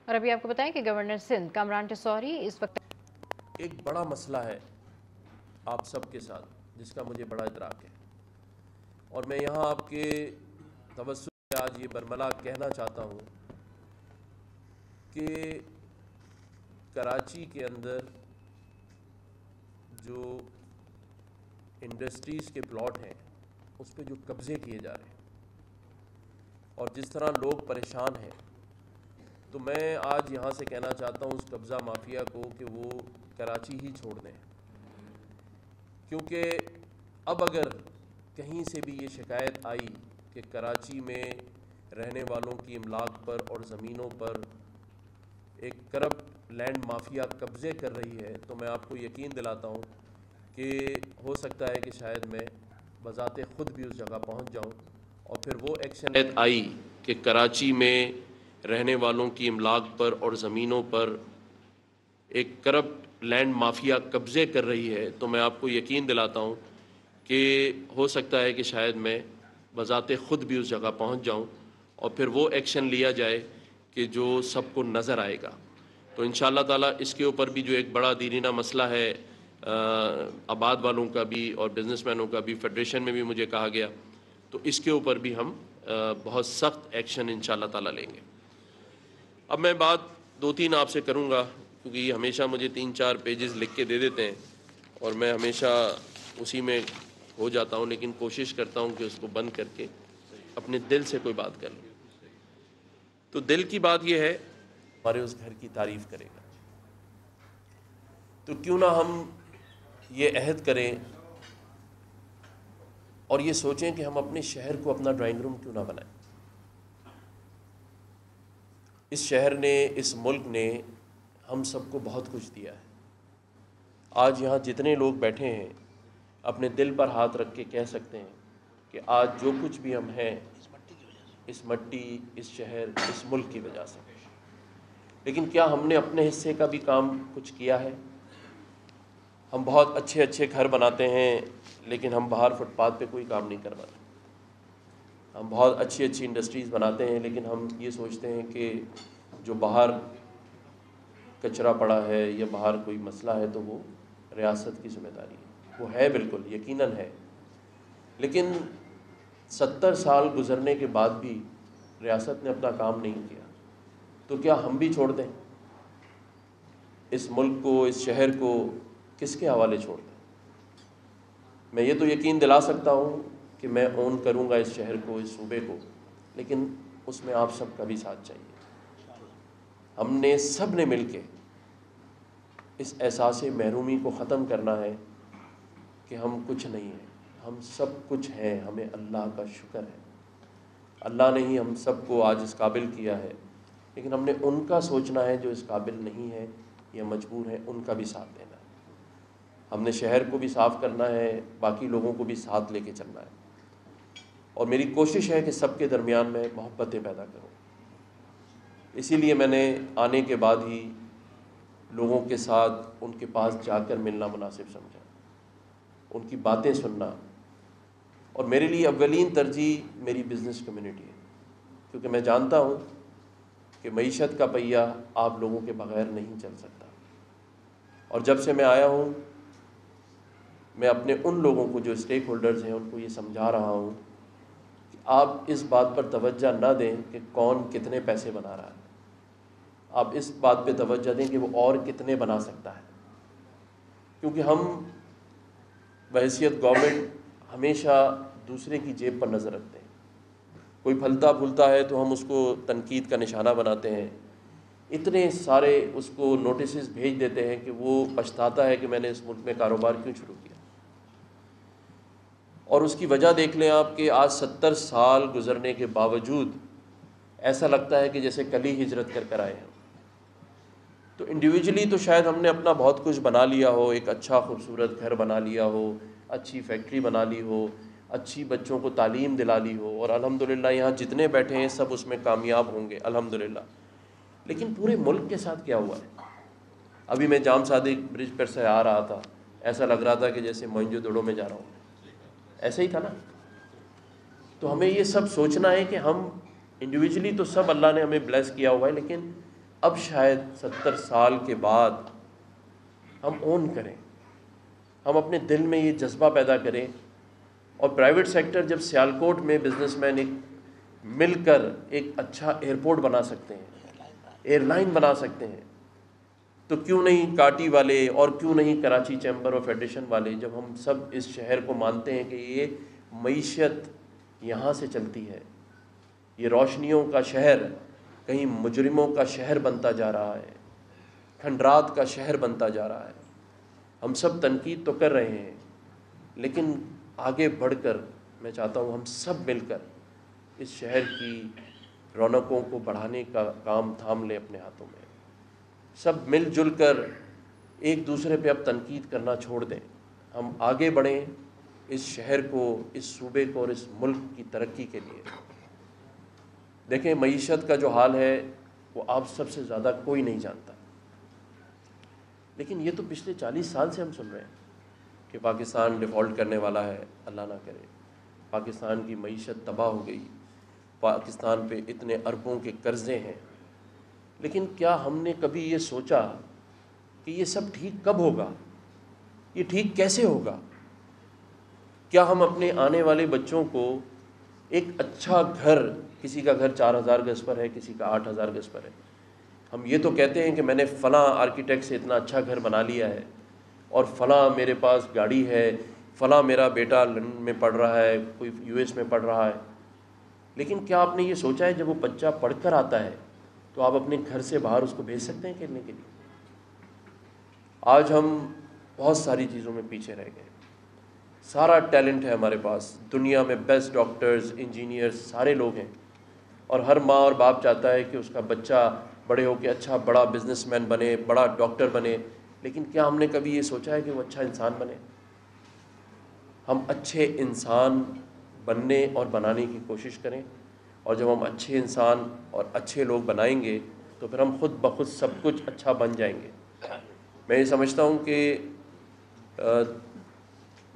اور ابھی آپ کو بتائیں کہ گورنر سندھ کامران ٹسوری اس وقت ایک بڑا مسئلہ ہے آپ سب کے ساتھ جس کا مجھے بڑا ادراک ہے، اور میں یہاں آپ کے توسط سے آج یہ برملا کہنا چاہتا ہوں کہ کراچی کے اندر جو انڈسٹریز کے پلاٹ ہیں اس پہ جو قبضے کیے جا رہے ہیں اور جس طرح لوگ پریشان ہیں، تو میں آج یہاں سے کہنا چاہتا ہوں اس قبضہ مافیا کو کہ وہ کراچی ہی چھوڑ دیں، کیونکہ اب اگر کہیں سے بھی یہ شکایت آئی کہ کراچی میں رہنے والوں کی املاک پر اور زمینوں پر ایک کرپٹ لینڈ مافیا قبضے کر رہی ہے، تو میں آپ کو یقین دلاتا ہوں کہ ہو سکتا ہے کہ شاید میں بذات خود بھی اس جگہ پہنچ جاؤں، اور پھر وہ ایکشن آئی کہ کراچی میں رہنے والوں کی املاک پر اور زمینوں پر ایک کرپٹ لینڈ مافیا قبضے کر رہی ہے، تو میں آپ کو یقین دلاتا ہوں کہ ہو سکتا ہے کہ شاید میں بذات خود بھی اس جگہ پہنچ جاؤں اور پھر وہ ایکشن لیا جائے کہ جو سب کو نظر آئے گا۔ تو انشاءاللہ تعالیٰ اس کے اوپر بھی جو ایک بڑا دیرینہ مسئلہ ہے، آباد والوں کا بھی اور بزنس مینوں کا بھی، فیڈریشن میں بھی مجھے کہا گیا، تو اس کے اوپر بھی ہم بہت سخت ایکشن انشاءاللہ تعالیٰ لیں گے۔ اب میں بات دو تین آپ سے کروں گا، کیونکہ یہ ہمیشہ مجھے 3-4 پیجز لکھ کے دے دیتے ہیں اور میں ہمیشہ اسی میں ہو جاتا ہوں، لیکن کوشش کرتا ہوں کہ اس کو بند کر کے اپنے دل سے کوئی بات کر لوں۔ تو دل کی بات یہ ہے، ہمارے اس گھر کی تعریف کرے گا، تو کیوں نہ ہم یہ عہد کریں اور یہ سوچیں کہ ہم اپنے شہر کو اپنا ڈرائنگ روم کیوں نہ بنائیں۔ اس شہر نے، اس ملک نے ہم سب کو بہت کچھ دیا ہے۔ آج یہاں جتنے لوگ بیٹھے ہیں اپنے دل پر ہاتھ رکھ کے کہہ سکتے ہیں کہ آج جو کچھ بھی ہم ہیں اس مٹی، اس شہر، اس ملک کی وجہ سے۔ لیکن کیا ہم نے اپنے حصے کا بھی کام کچھ کیا ہے؟ ہم بہت اچھے اچھے گھر بناتے ہیں لیکن ہم باہر فٹ پاتھ پہ کوئی کام نہیں کرواتے۔ ہم بہت اچھی اچھی انڈسٹریز بناتے ہیں لیکن ہم یہ سوچتے ہیں کہ جو باہر کچرا پڑا ہے یا باہر کوئی مسئلہ ہے تو وہ ریاست کی ذمہ داری ہے۔ وہ ہے، بالکل یقیناً ہے، لیکن 70 سال گزرنے کے بعد بھی ریاست نے اپنا کام نہیں کیا، تو کیا ہم بھی چھوڑ دیں؟ اس ملک کو، اس شہر کو کس کے حوالے چھوڑ دیں؟ میں یہ تو یقین دلا سکتا ہوں کہ میں اون کروں گا اس شہر کو، اس صوبے کو، لیکن اس میں آپ سب کا بھی ساتھ چاہیے۔ ہم نے سب نے مل کے اس احساس محرومی کو ختم کرنا ہے کہ ہم کچھ نہیں ہیں، ہم سب کچھ ہیں، ہمیں اللہ کا شکر ہے۔ اللہ نے ہی ہم سب کو آج اس قابل کیا ہے، لیکن ہم نے ان کا سوچنا ہے جو اس قابل نہیں ہے یا مجبور ہیں، ان کا بھی ساتھ دینا ہے۔ ہم نے شہر کو بھی صاف کرنا ہے، باقی لوگوں کو بھی ساتھ لے کے چلنا ہے، اور میری کوشش ہے کہ سب کے درمیان میں محبتیں پیدا کروں۔ اسی لیے میں نے آنے کے بعد ہی لوگوں کے ساتھ ان کے پاس جا کر ملنا مناسب سمجھا، ان کی باتیں سننا، اور میرے لیے اولین ترجیح میری بزنس کمیونٹی ہے، کیونکہ میں جانتا ہوں کہ معیشت کا پہیہ آپ لوگوں کے بغیر نہیں چل سکتا۔ اور جب سے میں آیا ہوں میں اپنے ان لوگوں کو جو اسٹیک ہولڈرز ہیں ان کو یہ سمجھا رہا ہوں کہ آپ اس بات پر توجہ نہ دیں کہ کون کتنے پیسے بنا رہا ہے، آپ اس بات پہ توجہ دیں کہ وہ اور کتنے بنا سکتا ہے، کیونکہ ہم بحیثیت گورنمنٹ ہمیشہ دوسرے کی جیب پر نظر رکھتے ہیں۔ کوئی پھلتا پھولتا ہے تو ہم اس کو تنقید کا نشانہ بناتے ہیں، اتنے سارے اس کو نوٹسز بھیج دیتے ہیں کہ وہ پچھتاتا ہے کہ میں نے اس ملک میں کاروبار کیوں شروع کیا۔ اور اس کی وجہ دیکھ لیں آپ کہ آج 70 سال گزرنے کے باوجود ایسا لگتا ہے کہ جیسے کل ہی ہجرت کر کر آئے ہیں۔ تو انڈیویجلی تو شاید ہم نے اپنا بہت کچھ بنا لیا ہو، ایک اچھا خوبصورت گھر بنا لیا ہو، اچھی فیکٹری بنا لی ہو، اچھی بچوں کو تعلیم دلا لی ہو، اور الحمدللہ یہاں جتنے بیٹھے ہیں سب اس میں کامیاب ہوں گے الحمدللہ، لیکن پورے ملک کے ساتھ کیا ہوا ہے؟ ابھی میں جام صادق برج پر سے آ رہا تھا، ایسا لگ رہا تھا کہ جیسے موئنجو دڑو میں جا رہا ہوں، ایسا ہی تھا نا؟ تو ہمیں یہ سب سوچنا ہے کہ ہم انڈیویجلی تو سب اللہ نے ہمیں بلیس کیا ہوا ہے، لیکن اب شاید 70 سال کے بعد ہم اون کریں، ہم اپنے دل میں یہ جذبہ پیدا کریں. اور پرائیویٹ سیکٹر جب سیالکوٹ میں بزنس مین ایک مل کر ایک اچھا ایئرپورٹ بنا سکتے ہیں، ایئر لائن بنا سکتے ہیں، تو کیوں نہیں کاٹی والے اور کیوں نہیں کراچی چیمبر آف ایڈیشن والے، جب ہم سب اس شہر کو مانتے ہیں کہ یہ معیشت یہاں سے چلتی ہے، یہ روشنیوں کا شہر کہیں مجرموں کا شہر بنتا جا رہا ہے، کھنڈرات کا شہر بنتا جا رہا ہے. ہم سب تنقید تو کر رہے ہیں، لیکن آگے بڑھ کر میں چاہتا ہوں ہم سب مل کر اس شہر کی رونقوں کو بڑھانے کا کام تھام لیں اپنے ہاتھوں میں. سب مل جل کر ایک دوسرے پہ اب تنقید کرنا چھوڑ دیں. ہم آگے بڑھیں اس شہر کو، اس صوبے کو اور اس ملک کی ترقی کے لیے. دیکھیں معیشت کا جو حال ہے وہ آپ سب سے زیادہ کوئی نہیں جانتا، لیکن یہ تو پچھلے 40 سال سے ہم سن رہے ہیں کہ پاکستان ڈیفالٹ کرنے والا ہے. اللہ نہ کرے، پاکستان کی معیشت تباہ ہو گئی، پاکستان پہ اتنے اربوں کے قرضے ہیں. لیکن کیا ہم نے کبھی یہ سوچا کہ یہ سب ٹھیک کب ہوگا، یہ ٹھیک کیسے ہوگا؟ کیا ہم اپنے آنے والے بچوں کو ایک اچھا گھر، کسی کا گھر 4000 گز پر ہے، کسی کا 8000 گز پر ہے، ہم یہ تو کہتے ہیں کہ میں نے فلاں آرکیٹیکٹ سے اتنا اچھا گھر بنا لیا ہے اور فلاں میرے پاس گاڑی ہے، فلاں میرا بیٹا لندن میں پڑھ رہا ہے، کوئی US میں پڑھ رہا ہے. لیکن کیا آپ نے یہ سوچا ہے جب وہ بچہ پڑھ کر آتا ہے تو آپ اپنے گھر سے باہر اس کو بھیج سکتے ہیں کھیلنے کے لیے؟ آج ہم بہت ساری چیزوں میں پیچھے رہ گئے. سارا ٹیلنٹ ہے ہمارے پاس، دنیا میں بیسٹ ڈاکٹرز، انجینئرز سارے لوگ ہیں، اور ہر ماں اور باپ چاہتا ہے کہ اس کا بچہ بڑے ہو کے اچھا بڑا بزنس مین بنے، بڑا ڈاکٹر بنے. لیکن کیا ہم نے کبھی یہ سوچا ہے کہ وہ اچھا انسان بنے؟ ہم اچھے انسان بننے اور بنانے کی کوشش کریں، اور جب ہم اچھے انسان اور اچھے لوگ بنائیں گے تو پھر ہم خود بخود سب کچھ اچھا بن جائیں گے. میں یہ سمجھتا ہوں کہ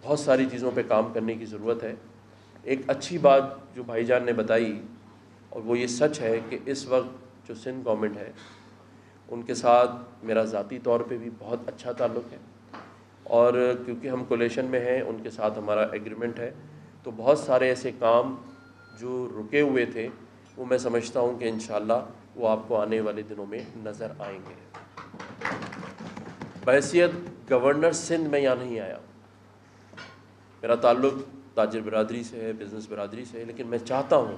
بہت ساری چیزوں پہ کام کرنے کی ضرورت ہے. ایک اچھی بات جو بھائی جان نے بتائی، اور وہ یہ سچ ہے کہ اس وقت جو سندھ گورنمنٹ ہے ان کے ساتھ میرا ذاتی طور پہ بھی بہت اچھا تعلق ہے، اور کیونکہ ہم کولیشن میں ہیں ان کے ساتھ ہمارا ایگریمنٹ ہے، تو بہت سارے ایسے کام جو رکے ہوئے تھے وہ میں سمجھتا ہوں کہ انشاءاللہ وہ آپ کو آنے والے دنوں میں نظر آئیں گے. بحیثیت گورنر سندھ میں یہاں نہیں آیا، میرا تعلق تاجر برادری سے ہے، بزنس برادری سے ہے، لیکن میں چاہتا ہوں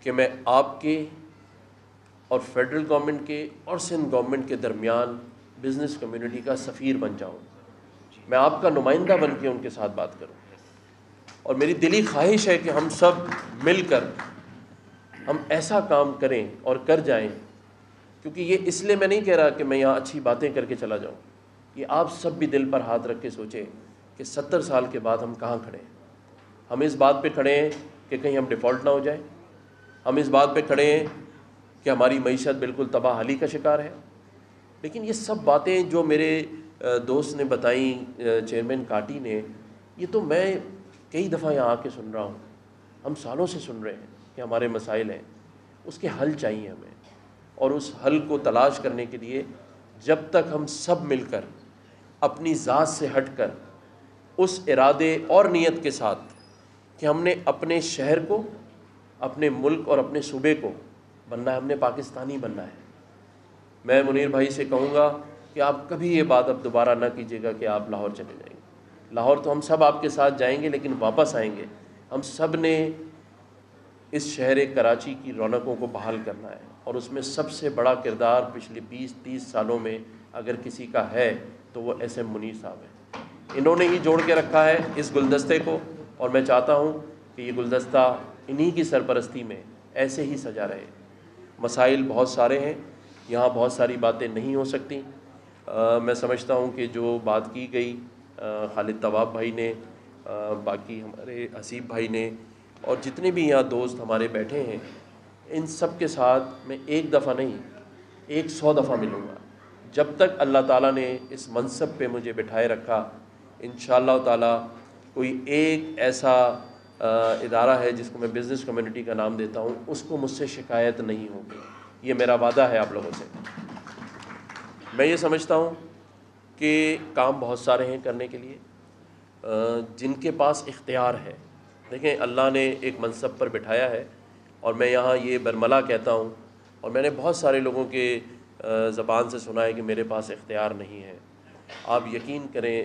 کہ میں آپ کے اور فیڈرل گورنمنٹ کے اور سندھ گورنمنٹ کے درمیان بزنس کمیونٹی کا سفیر بن جاؤں. میں آپ کا نمائندہ بن کے ان کے ساتھ بات کروں، اور میری دلی خواہش ہے کہ ہم سب مل کر ہم ایسا کام کریں اور کر جائیں. کیونکہ یہ اس لیے میں نہیں کہہ رہا کہ میں یہاں اچھی باتیں کر کے چلا جاؤں، یہ آپ سب بھی دل پر ہاتھ رکھ کے سوچیں کہ 70 سال کے بعد ہم کہاں کھڑے ہیں. ہم اس بات پہ کھڑے ہیں کہ کہیں ہم ڈیفالٹ نہ ہو جائیں، ہم اس بات پہ کھڑے ہیں کہ ہماری معیشت بالکل تباہ حالی کا شکار ہے. لیکن یہ سب باتیں جو میرے دوست نے بتائیں، چیئرمین کاٹی نے، یہ تو میں کئی دفعہ یہاں آ کے سن رہا ہوں، ہم سالوں سے سن رہے ہیں کہ ہمارے مسائل ہیں. اس کے حل چاہیے ہمیں، اور اس حل کو تلاش کرنے کے لیے جب تک ہم سب مل کر اپنی ذات سے ہٹ کر اس ارادے اور نیت کے ساتھ کہ ہم نے اپنے شہر کو، اپنے ملک اور اپنے صوبے کو بننا ہے، ہم نے پاکستانی بننا ہے. میں منیر بھائی سے کہوں گا کہ آپ کبھی یہ بات اب دوبارہ نہ کیجیے گا کہ آپ لاہور چلے جائیں گے. لاہور تو ہم سب آپ کے ساتھ جائیں گے، لیکن واپس آئیں گے. ہم سب نے اس شہر کراچی کی رونقوں کو بحال کرنا ہے، اور اس میں سب سے بڑا کردار پچھلے 20-30 سالوں میں اگر کسی کا ہے تو وہ ایس ایم منیر صاحب ہیں. انہوں نے ہی جوڑ کے رکھا ہے اس گلدستے کو، اور میں چاہتا ہوں کہ یہ گلدستہ انہی کی سرپرستی میں ایسے ہی سجا رہے. مسائل بہت سارے ہیں، یہاں بہت ساری باتیں نہیں ہو سکتی. میں سمجھتا ہوں کہ جو بات کی گئی خالد طواب بھائی نے، باقی ہمارے حسیب بھائی نے، اور جتنے بھی یہاں دوست ہمارے بیٹھے ہیں، ان سب کے ساتھ میں ایک دفعہ نہیں 100 دفعہ ملوں گا. جب تک اللہ تعالیٰ نے اس منصب پہ مجھے بٹھائے رکھا، انشاءاللہ تعالیٰ کوئی ایک ایسا ادارہ ہے جس کو میں بزنس کمیونٹی کا نام دیتا ہوں، اس کو مجھ سے شکایت نہیں ہوگی. یہ میرا وعدہ ہے آپ لوگوں سے۔ میں یہ سمجھتا ہوں کہ کام بہت سارے ہیں کرنے کے لیے، جن کے پاس اختیار ہے۔ دیکھیں اللہ نے ایک منصب پر بٹھایا ہے، اور میں یہاں یہ برملا کہتا ہوں، اور میں نے بہت سارے لوگوں کے زبان سے سنا ہے کہ میرے پاس اختیار نہیں ہے۔ آپ یقین کریں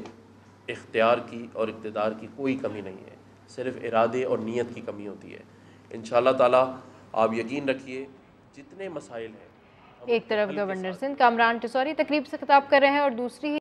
اختیار کی اور اقتدار کی کوئی کمی نہیں ہے، صرف ارادے اور نیت کی کمی ہوتی ہے۔ انشاءاللہ تعالیٰ آپ یقین رکھیے جتنے مسائل ہیں، ایک طرف گورنر سندھ کامران ٹیسوری تقریب سے خطاب کر رہے ہیں اور دوسری